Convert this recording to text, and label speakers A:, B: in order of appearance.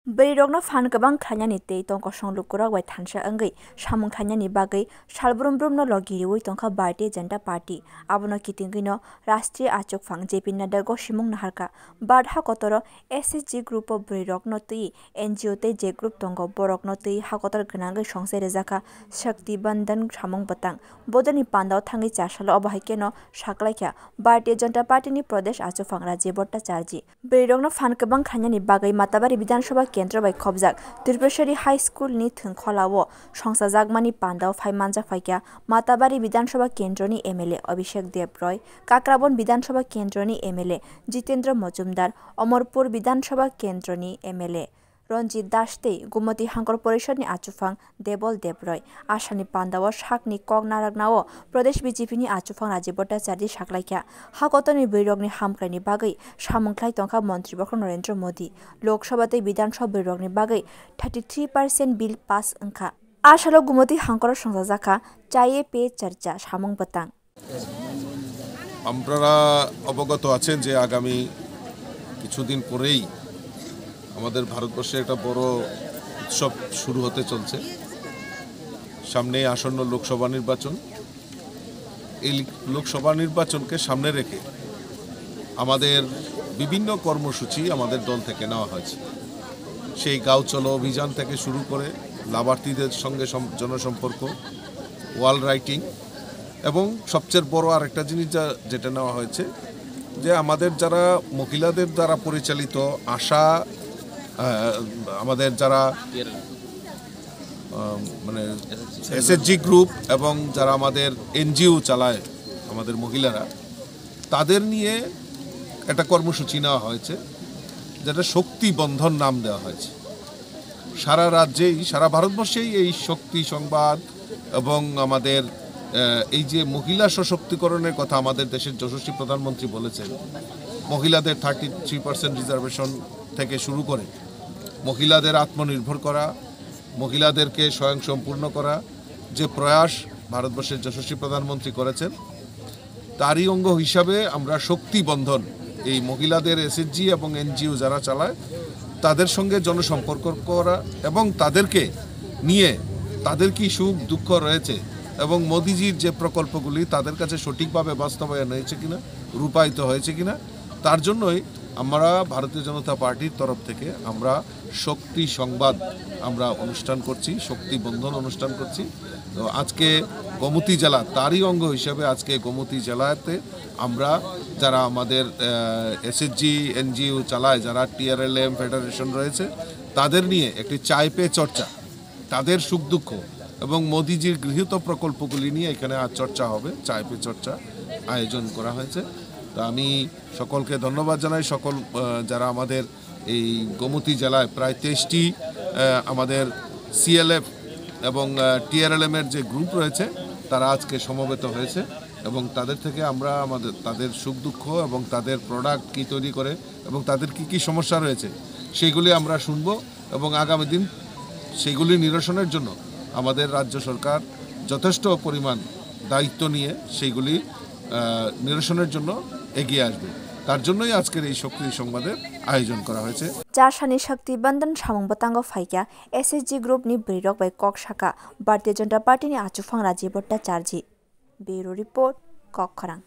A: Berirokno fan kabang khanyani tei tongko songlukura wai thansa angai samung khanyani bagai salbrum brum no logiri wai tongka Bharatiya Janata Party abono kitingino Rashtriya Achuk Phang JP Nadda go simung naharka badha kotoro SSG group of Berirokno tei NGO tei J group tongo borokno tei hakotor gwnangai songsai rejaka Shakti Bandhan samung batang bodoni pandao thangai chasalo obahaikeno saklaikya Bharatiya Janata Party ni Pradesh Achuk Phang Rajiv Bhattacharya Berirokno fan kabang khanyani bagai Matabari Vidhan Sabha Kendra by Khobjak Tripurashari High School ni Thungkholao Songsajagmani Pandao Faimanja Faikya Matabari Vidhan Sabha Kendra ni MLA Abhishek Dev Roy Kakrabon Vidhan Sabha Kendra ni MLA Jitendra Majumdar Amarpur Vidhan Sabha Kendra ni MLA Ranjit Das tei Gumati Hangkor Porishad ni Achuk Phang Debol Debroy Asani Pandao Shakni Kok Naragnao Pradesh BJP ni Achuk Phang Rajiv Bhattacharya saklaikya hakotoni Berirokni hamkraini bagai samungklai tongka Mantri Bokro Narendra Modi Lok Sabha tei Vidhan Sabha Berirokni bagai 33% bill pass angkha asalo Gumati Hangkor songjaka chaye pe charcha samung batang
B: আপনারা অবগত আছেন যে আগামী কিছুদিন পরেই আমাদের ভারতবর্ষে একটা বড় উৎসব শুরু হতে চলছে সামনে আসন্ন লোকসভা নির্বাচন এই লোকসভা নির্বাচনকে সামনে রেখে আমাদের বিভিন্ন কর্মসূচি আমাদের দল থেকে নেওয়া হয়েছে সেই গাঁও চলো অভিযান থেকে শুরু করে লাভার্থীদের সঙ্গে জনসম্পর্ক ওয়াল রাইটিং এবং সবচেয়ে বড় আরেকটা জিনিস যেটা নেওয়া হয়েছে যে আমাদের যারা মহিলাদের দ্বারা পরিচালিত আশা আমাদের যারা মানে এসএসজি গ্রুপ এবং যারা আমাদের এনজিও চালায় আমাদের মহিলারা তাদের নিয়ে একটা কর্মসূচি নেওয়া হয়েছে যেটা শক্তি বন্ধন নাম দেওয়া হয়েছে সারা রাজ্যেই সারা ভারতবর্ষেই এই শক্তি সংবাদ এবং আমাদের এই যে মহিলা সশক্তিকরণের কথা আমাদের দেশের যশস্বী প্রধানমন্ত্রী বলেছেন মহিলাদের 33% রিজার্ভেশন থেকে শুরু করে মহিলাদের আত্মনির্ভর করা মহিলাদেরকে স্বয়ংসম্পূর্ণ করা যে প্রয়াস ভারতবর্ষের যশস্বী প্রধানমন্ত্রী করেছেন তারই অঙ্গ হিসাবে আমরা শক্তি বন্ধন এই মহিলাদের এসএসজি এবং এনজিও যারা চালায় তাদের সঙ্গে জনসম্পর্ক করা এবং তাদেরকে নিয়ে তাদের কি সুখ দুঃখ রয়েছে এবং মোদিজির যে প্রকল্পগুলি তাদের কাছে সঠিকভাবে বাস্তবায়ন হয়েছে কিনা রূপায়িত হয়েছে কিনা তার জন্যই আমরা ভারতীয় জনতা পার্টির তরফ থেকে আমরা শক্তি সংবাদ আমরা অনুষ্ঠান করছি শক্তি বন্ধন অনুষ্ঠান করছি তো আজকে গোমতী জেলা তারই অঙ্গ হিসেবে আজকে গোমতী জেলাতে আমরা যারা আমাদের এসএসজি এনজিও চালায় যারা টিআরএলএম ফেডারেশন রয়েছে তাদের নিয়ে একটি চায় পে চর্চা তাদের সুখ দুঃখ এবং মোদিজির গৃহীত প্রকল্পগুলি নিয়ে এখানে আজ চর্চা হবে চায় পে চর্চা আয়োজন করা হয়েছে তো আমি সকলকে ধন্যবাদ জানাই সকল যারা আমাদের এই গোমতী জেলায় প্রায় 23টি আমাদের সিএলএফ এবং টিআরএলএমের যে গ্রুপ রয়েছে তারা আজকে সমবেত হয়েছে এবং তাদের থেকে আমরা তাদের সুখ দুঃখ এবং তাদের প্রোডাক্ট কী তৈরি করে এবং তাদের কি সমস্যা রয়েছে সেগুলি আমরা শুনব এবং আগামী দিন সেগুলি নিরসনের জন্য আমাদের রাজ্য সরকার যথেষ্ট পরিমাণ দায়িত্ব নিয়ে সেইগুলি নিরসনের জন্য এগিয়ে আসবে তার জন্যই আজকের এই শক্তি সংবাদের আয়োজন করা হয়েছে
A: চারসানি শক্তি বন্ধন samung batango faikya SSG group ni Berirok by Kok Shaka Bharatiya Janata Party ni Achuk Phang Rajiv Bhattacharya Bureau Report Kok Kharang